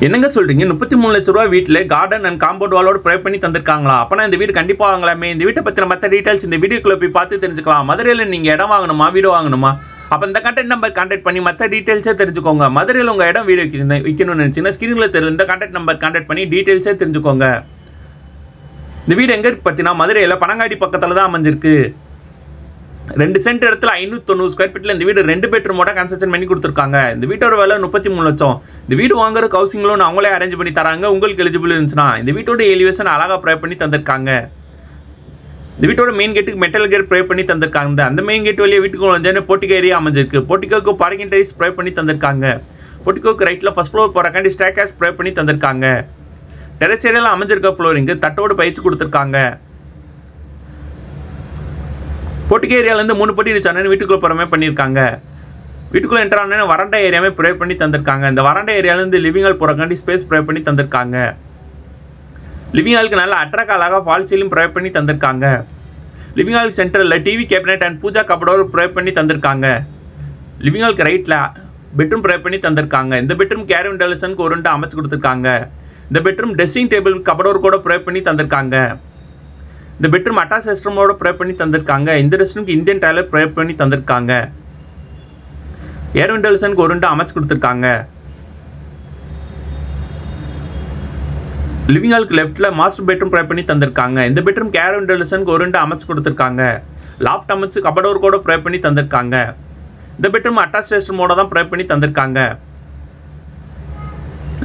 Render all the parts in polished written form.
என்னங்க சொல்றீங்க? 33 லட்ச ரூபா வீட்டில் கார்டன் அண்ட் காம்பவுண்ட் வாலோட ப்ரொவைட் பண்ணி தந்திருக்காங்களா? அப்பனா இந்த வீடு கண்டிப்பாக வாங்கலாமே. இந்த வீட்டை பற்றின மற்ற டீட்டெயில்ஸ் இந்த வீடியோக்குள்ள போய் பார்த்து தெரிஞ்சுக்கலாம். மதுரையில் நீங்கள் இடம் வாங்கணுமா, வீடு வாங்கணுமா? அப்போ இந்த கான்டாக்ட் நம்பர் கான்டாக்ட் பண்ணி மற்ற டீட்டெயில்ஸே தெரிஞ்சுக்கோங்க. மதுரையில் உங்கள் இடம் வீடு விற்கணும்னு நினச்சிங்கன்னா ஸ்க்ரீனில் தெரியும் இந்த கான்டாக்ட் நம்பர் கான்டாக்ட் பண்ணி டீட்டெயில்ஸே தெரிஞ்சுக்கோங்க. இந்த வீடு எங்கே இருக்கு பார்த்தீங்கன்னா மதுரையில் பனங்காடி பக்கத்தில் தான் அமைஞ்சிருக்கு. 2 சென்ட் இடத்துல 590 ஸ்கொயர் ஃபீட்டில் இந்த வீடு 2 பெட்ரூமோட கன்ஸ்ட்ரக்ஷன் பண்ணி கொடுத்துருக்காங்க. இந்த வீட்டோட விலை 33 லட்சம். இந்த வீடு வாங்குற ஹவுசிங் லோன் அவங்களே அரேஞ்ச் பண்ணி தராங்க. உங்களுக்கு எலிஜிபிள் இருந்துச்சுன்னா இந்த வீட்டோட எலிவேஷன் அழகாக ப்ரொவைட் பண்ணி தந்திருக்காங்க. இந்த வீட்டோட மெயின் கேட்டுக்கு மெட்டல் கேட் ப்ரொவைட் பண்ணி தந்திருக்காங்க. அந்த மெயின் கேட் வழியாக வீட்டுக்கு வந்து போர்ட்டிகோ ஏரியா அமைஞ்சிருக்கு. போர்ட்டிகோக்கு பார்க்கிங் டைஸ் ப்ரொவைட் பண்ணி தந்திருக்காங்க. போர்ட்டிகோக்கு ரைட்டில் ஃபர்ஸ்ட் ஃப்ளோர் போகிறக்காண்டி ஸ்டேர்கேஸ் ப்ரொவைட் பண்ணி தந்திருக்காங்க. டெரஸ் ஏரியாவில் அமைஞ்சிருக்க ஃப்ளோரிங்கு தட்டோடு பயிற்சி கொடுத்துருக்காங்க. போர்ட்டிகோ ஏரியாவிலேருந்து 3 படி இருந்துச்சு வீட்டுக்குள்ளே போகிற பண்ணியிருக்காங்க. வீட்டுக்குள்ளே என்டர் ஆனால் வராண்டா ஏரியாவே ப்ரொவைட் பண்ணி தந்திருக்காங்க. இந்த வராண்டா ஏரியாவிலேருந்து லிவிங் ஹால் போகிறக்காண்டி ஸ்பேஸ் ப்ரொவைட் பண்ணி தந்திருக்காங்க. லிவிங் ஹாலுக்கு நல்லா அட்ராக்ட் அழகாக ஃபால் சீலிங் ப்ரொவைட் பண்ணி தந்திருக்காங்க. லிவிங் ஹால் சென்டரில் TV cabinet and pooja cupboard provide பண்ணி தந்திருக்காங்க. லிவிங் ஹாலுக்கு ரைட்டில் பெட்ரூம் ப்ரொவைட் பண்ணி தந்திருக்காங்க. இந்த பெட்ரூம் கேர் வென்டிலேஷனுக்கு ஒரு அமைச்சு கொடுத்துருக்காங்க. இந்த பெட்ரூம் ட்ரெஸ்ஸிங் டேபிள் கபடோர் கூட ப்ரொவைட் பண்ணி தந்திருக்காங்க. இந்த பெட்ரூம் அட்டாச் ரெஸ்ட்ரூமோட ப்ரொவைட் பண்ணி தந்திருக்காங்க. இந்த ரெஸ்ட்ரூமுக்கு இந்தியன் டாய்லெட் ப்ரொவைட் பண்ணி தந்திருக்காங்க. ஏர் வென்டிலேஷனுக்கு ஒரு அமைச்சு கொடுத்துருக்காங்க. லிவிங் ஹாலுக்கு லெஃப்ட்டில் மாஸ்டர் பெட்ரூம் ப்ரொவைட் பண்ணி தந்திருக்காங்க. இந்த பெட்ரூம் ஏர் வென்டிலேஷனுக்கு ஒரு அமைச்சு கொடுத்துருக்காங்க. லாஃப்ட் அமைச்சு கபடோர் கூட ப்ரொவைட் பண்ணி தந்திருக்காங்க. இந்த பெட்ரூம் அட்டாச் ரெஸ்ட்ரூமோட தான் ப்ரொவைட் பண்ணி தந்திருக்காங்க.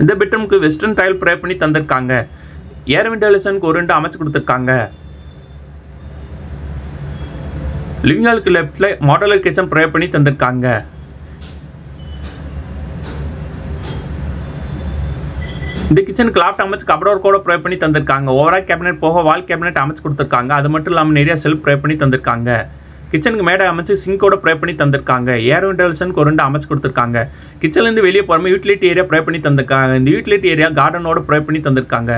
இந்த பெட்ரூமுக்கு வெஸ்டர்ன் டைல் ப்ரொவைட் பண்ணி தந்திருக்காங்க. ஏர் வென்டிலேஷனுக்கு ஒரு அமைச்சு கொடுத்துருக்காங்க. லிவிங் ஹாலுக்கு லெஃப்ட்டில் மாடுலர் கிச்சன் ப்ரொவைட் பண்ணி தந்திருக்காங்க. இந்த கிச்சனுக்கு லாஃப்ட் அமைச்சு கபடோர் கூட ப்ரொவைட் பண்ணி தந்திருக்காங்க. ஓவரால் கேபினெட் போக வால் கேபினெட் அமைச்சு கொடுத்துருக்காங்க. அது மட்டும் இல்லாமல் நிறைய செல்ஃப் ப்ரொவைட் பண்ணி தந்திருக்காங்க. கிச்சனுக்கு மேடை அமைச்சு சிங்கோட ப்ரொவைட் பண்ணி தந்திருக்காங்க. ஏர் வென்டிலேஷனுக்கு ஒரு அமைச்சு கொடுத்துருக்காங்க. கிச்சன்லேருந்து வெளியே போகிற யூட்டிலிட்டி ஏரியா ப்ரொவைட் பண்ணி தந்திருக்காங்க. இந்த யூட்டிலிட்டி ஏரியா கார்டனோட ப்ரொவைட் பண்ணி தந்திருக்காங்க.